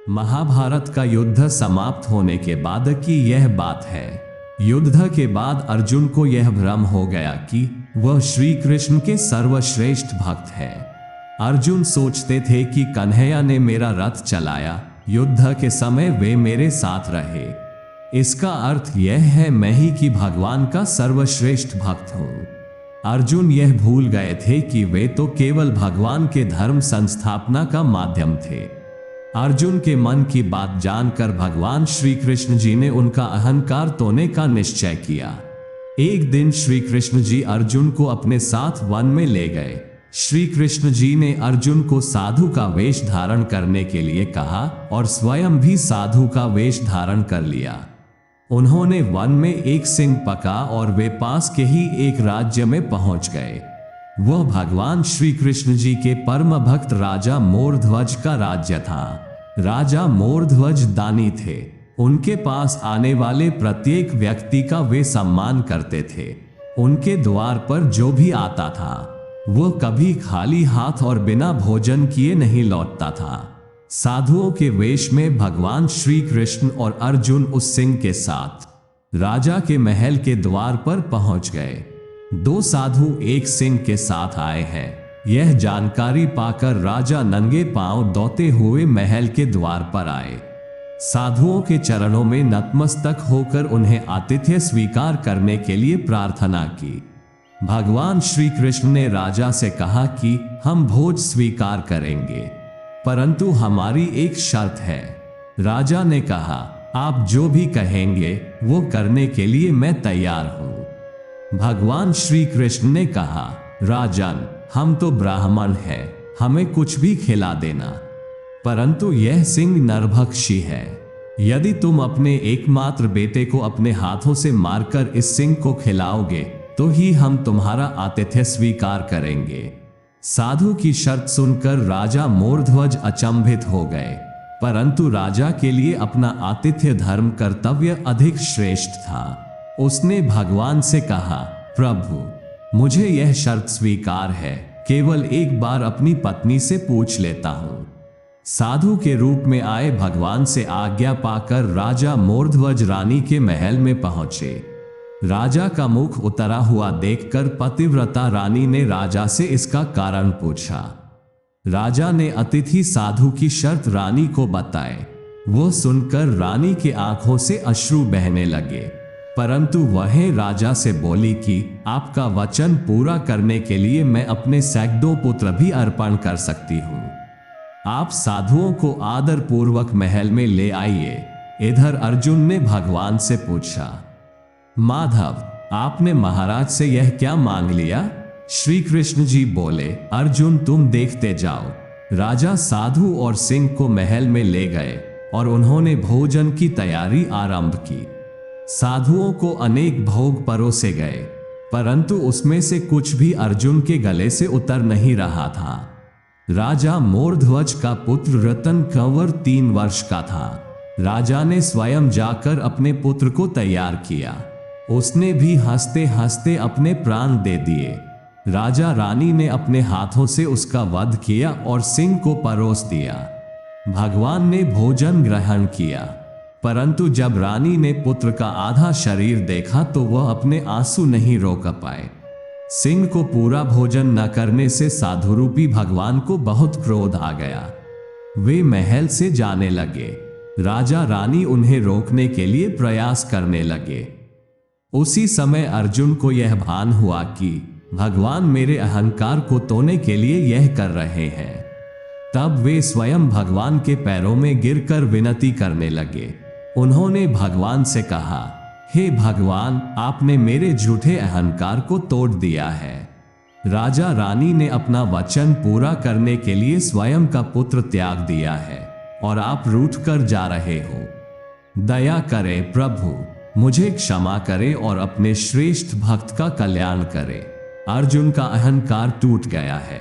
महाभारत का युद्ध समाप्त होने के बाद की यह बात है। युद्ध के बाद अर्जुन को यह भ्रम हो गया कि वह श्री कृष्ण के सर्वश्रेष्ठ भक्त है। अर्जुन सोचते थे कि कन्हैया ने मेरा रथ चलाया, युद्ध के समय वे मेरे साथ रहे। इसका अर्थ यह है मैं ही कि भगवान का सर्वश्रेष्ठ भक्त हूँ। अर्जुन यह भूल गए थे कि वे तो केवल भगवान के धर्म संस्थापना का माध्यम थे। अर्जुन के मन की बात जानकर भगवान श्री कृष्ण जी ने उनका अहंकार तोड़ने का निश्चय किया। एक दिन श्री कृष्ण जी अर्जुन को अपने साथ वन में ले गए। श्री कृष्ण जी ने अर्जुन को साधु का वेश धारण करने के लिए कहा और स्वयं भी साधु का वेश धारण कर लिया। उन्होंने वन में एक सिंह पका और वे पास के ही एक राज्य में पहुंच गए। वह भगवान श्री कृष्ण जी के परम भक्त राजा मोरध्वज का राज्य था। राजा मोरध्वज दानी थे। उनके पास आने वाले प्रत्येक व्यक्ति का वे सम्मान करते थे। उनके द्वार पर जो भी आता था वह कभी खाली हाथ और बिना भोजन किए नहीं लौटता था। साधुओं के वेश में भगवान श्री कृष्ण और अर्जुन उस सिंह के साथ राजा के महल के द्वार पर पहुंच गए। दो साधु एक सिंह के साथ आए हैं, यह जानकारी पाकर राजा नंगे पांव दौड़ते हुए महल के द्वार पर आए। साधुओं के चरणों में नतमस्तक होकर उन्हें आतिथ्य स्वीकार करने के लिए प्रार्थना की। भगवान श्री कृष्ण ने राजा से कहा कि हम भोज स्वीकार करेंगे, परंतु हमारी एक शर्त है। राजा ने कहा, आप जो भी कहेंगे वो करने के लिए मैं तैयार हूं। भगवान श्री कृष्ण ने कहा, राजन, हम तो ब्राह्मण हैं, हमें कुछ भी खिला देना, परंतु यह सिंह नरभक्षी है। यदि तुम अपने एकमात्र बेटे को अपने हाथों से मारकर इस सिंह को खिलाओगे तो ही हम तुम्हारा आतिथ्य स्वीकार करेंगे। साधु की शर्त सुनकर राजा मोरध्वज अचंभित हो गए, परंतु राजा के लिए अपना आतिथ्य धर्म कर्तव्य अधिक श्रेष्ठ था। उसने भगवान से कहा, प्रभु, मुझे यह शर्त स्वीकार है, केवल एक बार अपनी पत्नी से पूछ लेता हूं। साधु के रूप में आए भगवान से आज्ञा पाकर राजा मोरध्वज रानी के महल में पहुंचे। राजा का मुख उतरा हुआ देखकर पतिव्रता रानी ने राजा से इसका कारण पूछा। राजा ने अतिथि साधु की शर्त रानी को बताए। वो सुनकर रानी की आंखों से अश्रु बहने लगे, परंतु वह राजा से बोली कि आपका वचन पूरा करने के लिए मैं अपने सैकड़ों पुत्र भी अर्पण कर सकती हूँ। आप साधुओं को आदर पूर्वक महल में ले आइए। इधर अर्जुन ने भगवान से पूछा, माधव, आपने महाराज से यह क्या मांग लिया? श्री कृष्ण जी बोले, अर्जुन, तुम देखते जाओ। राजा साधु और सिंह को महल में ले गए और उन्होंने भोजन की तैयारी आरंभ की। साधुओं को अनेक भोग परोसे गए, परंतु उसमें से कुछ भी अर्जुन के गले से उतर नहीं रहा था। राजा मोरध्वज का पुत्र रतन कंवर 3 वर्ष का था। राजा ने स्वयं जाकर अपने पुत्र को तैयार किया। उसने भी हंसते हंसते अपने प्राण दे दिए। राजा रानी ने अपने हाथों से उसका वध किया और सिंह को परोस दिया। भगवान ने भोजन ग्रहण किया, परंतु जब रानी ने पुत्र का आधा शरीर देखा तो वह अपने आंसू नहीं रोक पाए। सिंह को पूरा भोजन न करने से साधुरूपी भगवान को बहुत क्रोध आ गया। वे महल से जाने लगे। राजा रानी उन्हें रोकने के लिए प्रयास करने लगे। उसी समय अर्जुन को यह भान हुआ कि भगवान मेरे अहंकार को तोड़ने के लिए यह कर रहे हैं। तब वे स्वयं भगवान के पैरों में गिरकर विनती करने लगे। उन्होंने भगवान से कहा, हे भगवान, आपने मेरे झूठे अहंकार को तोड़ दिया है। राजा रानी ने अपना वचन पूरा करने के लिए स्वयं का पुत्र त्याग दिया है और आप रूठ कर जा रहे हो। दया करें प्रभु, मुझे क्षमा करें और अपने श्रेष्ठ भक्त का कल्याण करें। अर्जुन का अहंकार टूट गया है।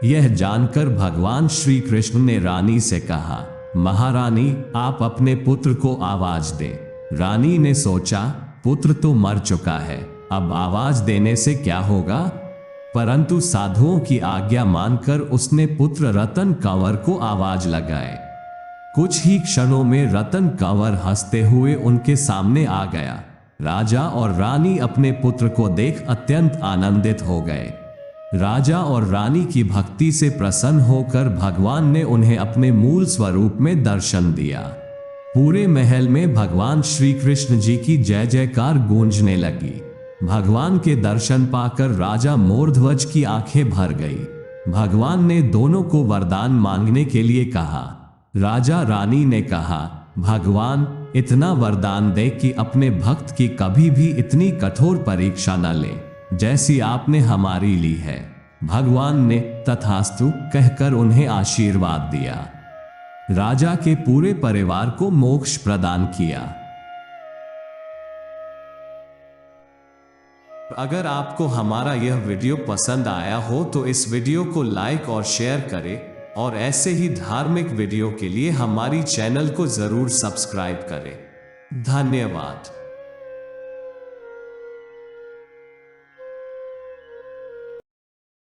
यह जानकर भगवान श्री कृष्ण ने रानी से कहा, महारानी, आप अपने पुत्र को आवाज दें। रानी ने सोचा, पुत्र तो मर चुका है, अब आवाज देने से क्या होगा? परंतु साधुओं की आज्ञा मानकर उसने पुत्र रतन कंवर को आवाज लगाए। कुछ ही क्षणों में रतन कंवर हंसते हुए उनके सामने आ गया। राजा और रानी अपने पुत्र को देख अत्यंत आनंदित हो गए। राजा और रानी की भक्ति से प्रसन्न होकर भगवान ने उन्हें अपने मूल स्वरूप में दर्शन दिया। पूरे महल में भगवान श्री कृष्ण जी की जय जयकार गूंजने लगी। भगवान के दर्शन पाकर राजा मोरध्वज की आंखें भर गई। भगवान ने दोनों को वरदान मांगने के लिए कहा। राजा रानी ने कहा, भगवान इतना वरदान दे कि अपने भक्त की कभी भी इतनी कठोर परीक्षा न ले जैसी आपने हमारी ली है। भगवान ने तथास्तु कहकर उन्हें आशीर्वाद दिया। राजा के पूरे परिवार को मोक्ष प्रदान किया। अगर आपको हमारा यह वीडियो पसंद आया हो तो इस वीडियो को लाइक और शेयर करें और ऐसे ही धार्मिक वीडियो के लिए हमारी चैनल को जरूर सब्सक्राइब करें। धन्यवाद।